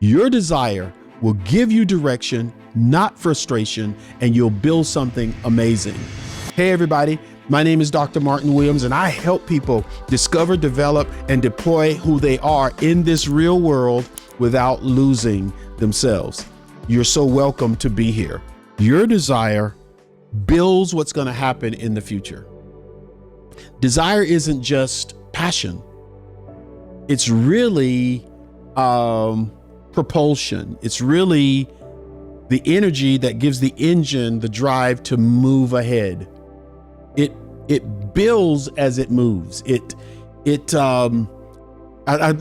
Your desire will give you direction, not frustration, and you'll build something amazing. Hey, everybody. My name is Dr. Martin Williams, and I help people discover, develop, and deploy who they are in this real world without losing themselves. You're so welcome to be here. Your desire builds what's going to happen in the future. Desire isn't just passion. It's really propulsion. It's really the energy that gives the engine the drive to move ahead. It builds as it moves. I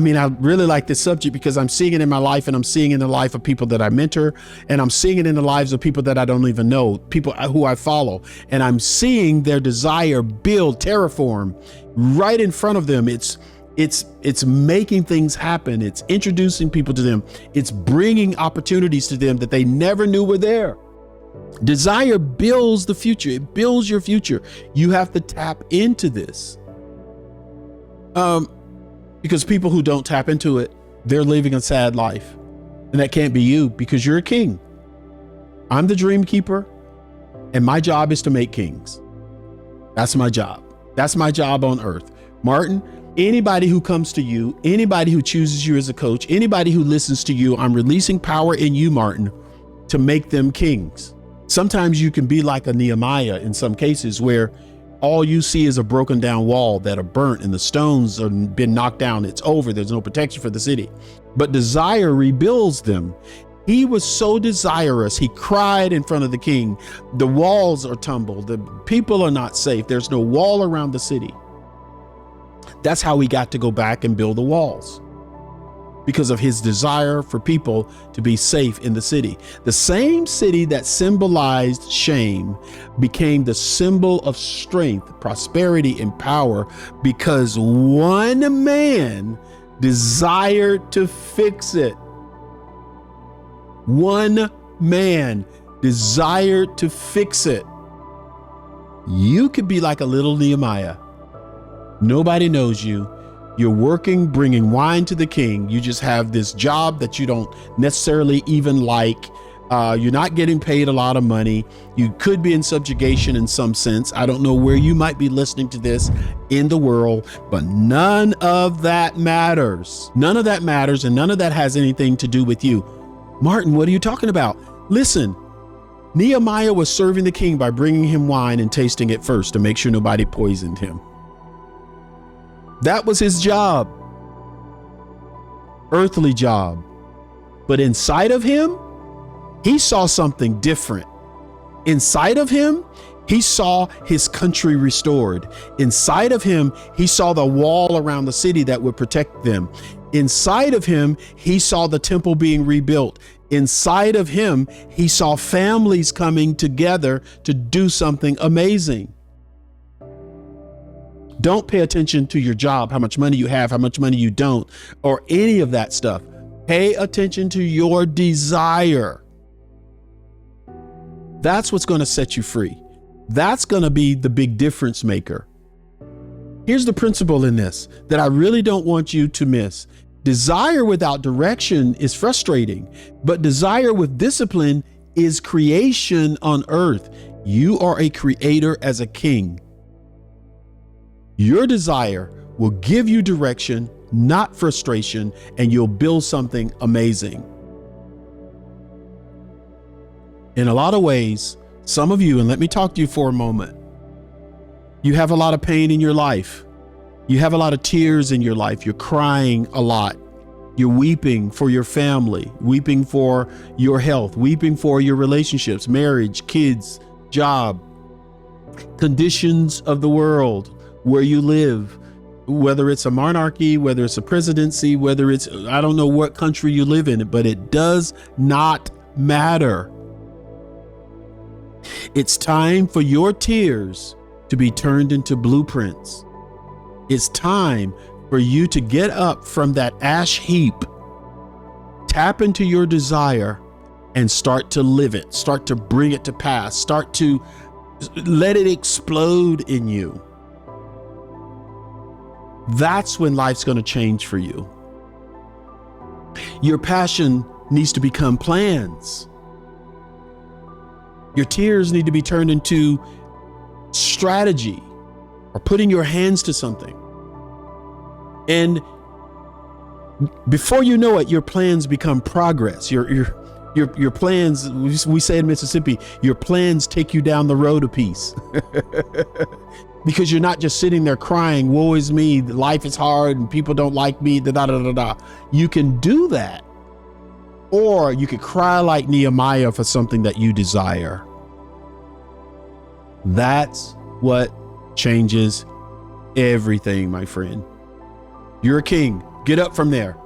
mean, I really like this subject because I'm seeing it in my life, and I'm seeing it in the life of people that I mentor, and I'm seeing it in the lives of people that I don't even know, people who I follow, and I'm seeing their desire build, terraform right in front of them. It's making things happen. It's introducing people to them. It's bringing opportunities to them that they never knew were there. Desire builds the future. It builds your future. You have to tap into this. Because people who don't tap into it, they're living a sad life. And that can't be you, because you're a king. I'm the Dreamkeeper, and my job is to make kings. That's my job. That's my job on earth. Martin, anybody who comes to you, anybody who chooses you as a coach, anybody who listens to you, I'm releasing power in you, Martin, to make them kings. Sometimes you can be like a Nehemiah in some cases, where all you see is a broken down wall that are burnt and the stones have been knocked down. It's over. There's no protection for the city. But desire rebuilds them. He was so desirous. He cried in front of the king. The walls are tumbled. The people are not safe. There's no wall around the city. That's how he got to go back and build the walls, because of his desire for people to be safe in the city. The same city that symbolized shame became the symbol of strength, prosperity, and power, because one man desired to fix it. One man desired to fix it. You could be like a little Nehemiah. Nobody knows you. You're working, bringing wine to the king. You just have this job that you don't necessarily even like. You're not getting paid a lot of money. You could be in subjugation in some sense. I don't know where you might be listening to this in the world, but none of that matters. None of that matters, and none of that has anything to do with you. Martin, what are you talking about? Listen, Nehemiah was serving the king by bringing him wine and tasting it first to make sure nobody poisoned him. That was his job, earthly job. But inside of him, he saw something different. Inside of him, he saw his country restored. Inside of him, he saw the wall around the city that would protect them. Inside of him, he saw the temple being rebuilt. Inside of him, he saw families coming together to do something amazing. Don't pay attention to your job, how much money you have, how much money you don't, or any of that stuff. Pay attention to your desire. That's what's going to set you free. That's going to be the big difference maker. Here's the principle in this that I really don't want you to miss. Desire without direction is frustrating, but desire with discipline is creation on earth. You are a creator as a king. Your desire will give you direction, not frustration, and you'll build something amazing. In a lot of ways, some of you, and let me talk to you for a moment, you have a lot of pain in your life. You have a lot of tears in your life. You're crying a lot. You're weeping for your family, weeping for your health, weeping for your relationships, marriage, kids, job, conditions of the world, where you live, whether it's a monarchy, whether it's a presidency, whether it's, I don't know what country you live in, but it does not matter. It's time for your tears to be turned into blueprints. It's time for you to get up from that ash heap, tap into your desire, and start to live it, start to bring it to pass, start to let it explode in you. That's when life's going to change for you. Your passion needs to become plans. Your tears need to be turned into strategy or putting your hands to something. And before you know it, your plans become progress. Your plans, we say in Mississippi, your plans take you down the road a piece. Because you're not just sitting there crying, woe is me, life is hard and people don't like me, da da da da da. You can do that. Or you could cry like Nehemiah for something that you desire. That's what changes everything, my friend. You're a king. Get up from there.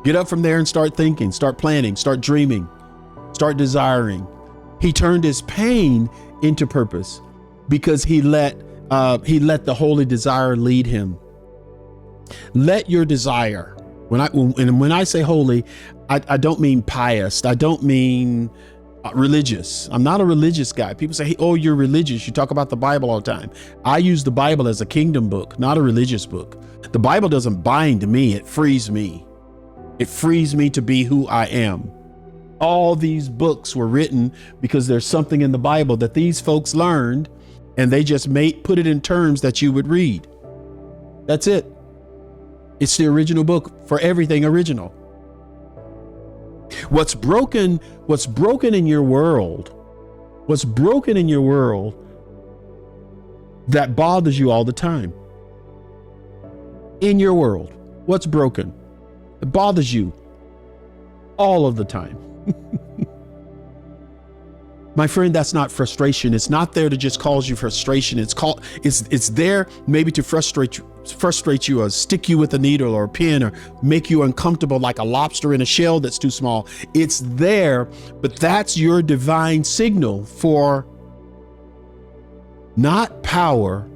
Get up from there and start thinking, start planning, start dreaming, start desiring. He turned his pain into purpose because he let the holy desire lead him. Let your desire. When I say holy, I don't mean pious. I don't mean religious. I'm not a religious guy. People say, hey, oh, you're religious. You talk about the Bible all the time. I use the Bible as a kingdom book, not a religious book. The Bible doesn't bind me. It frees me. It frees me to be who I am. All these books were written because there's something in the Bible that these folks learned and they just put it in terms that you would read. That's it. It's the original book for everything original. What's broken in your world, that bothers you all the time. In your world, what's broken? It bothers you all of the time. My friend, that's not frustration. It's not there to just cause you frustration. It's there maybe to frustrate you or stick you with a needle or a pin or make you uncomfortable like a lobster in a shell that's too small. It's there, but that's your divine signal for not power,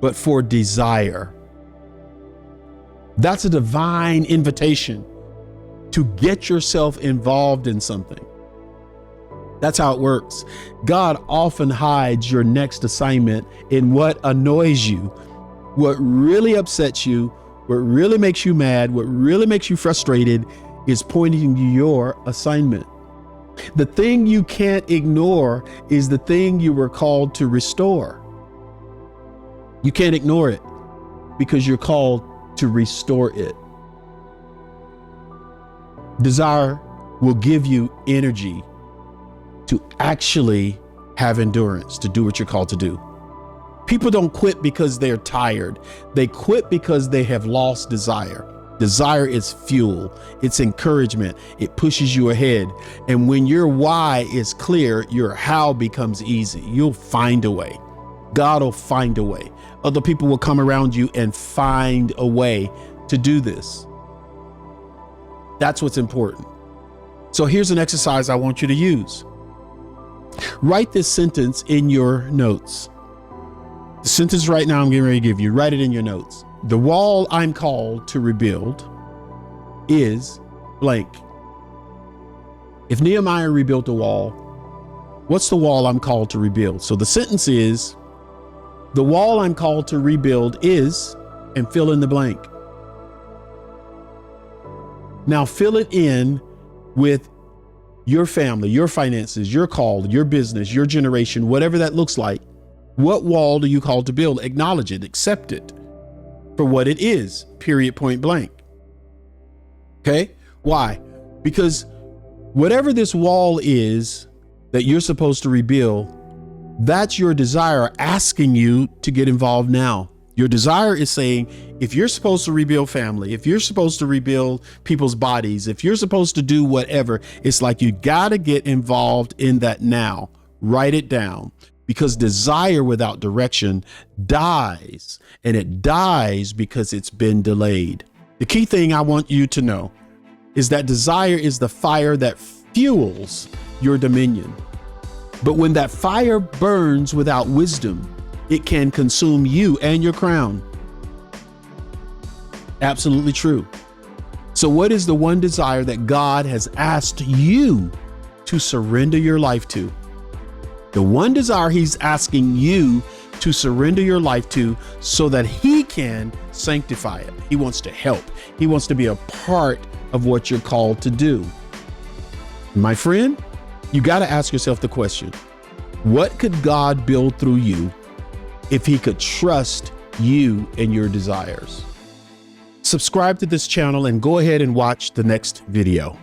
but for desire. That's a divine invitation to get yourself involved in something. That's how it works. God often hides your next assignment in what annoys you, what really upsets you, what really makes you mad, what really makes you frustrated is pointing to your assignment. The thing you can't ignore is the thing you were called to restore. You can't ignore it because you're called to restore it. Desire will give you energy to actually have endurance, to do what you're called to do. People don't quit because they're tired. They quit because they have lost desire. Desire is fuel. It's encouragement. It pushes you ahead. And when your why is clear, your how becomes easy. You'll find a way. God will find a way. Other people will come around you and find a way to do this. That's what's important. So here's an exercise I want you to use. Write this sentence in your notes. The sentence right now I'm getting ready to give you, write it in your notes. The wall I'm called to rebuild is blank. If Nehemiah rebuilt a wall, what's the wall I'm called to rebuild? So the sentence is, the wall I'm called to rebuild is, and fill in the blank. Now fill it in with your family, your finances, your call, your business, your generation, whatever that looks like. What wall are you called to build? Acknowledge it, accept it for what it is, period, point blank. Okay? Why? Because whatever this wall is that you're supposed to rebuild, that's your desire asking you to get involved now. Your desire is saying, if you're supposed to rebuild family, if you're supposed to rebuild people's bodies, if you're supposed to do whatever, it's like you got to get involved in that now. Write it down, because desire without direction dies, and it dies because it's been delayed. The key thing I want you to know is that desire is the fire that fuels your dominion. But when that fire burns without wisdom, it can consume you and your crown. Absolutely true. So what is the one desire that God has asked you to surrender your life to? The one desire he's asking you to surrender your life to so that he can sanctify it. He wants to help. He wants to be a part of what you're called to do. My friend, you got to ask yourself the question, what could God build through you if he could trust you and your desires? Subscribe to this channel and go ahead and watch the next video.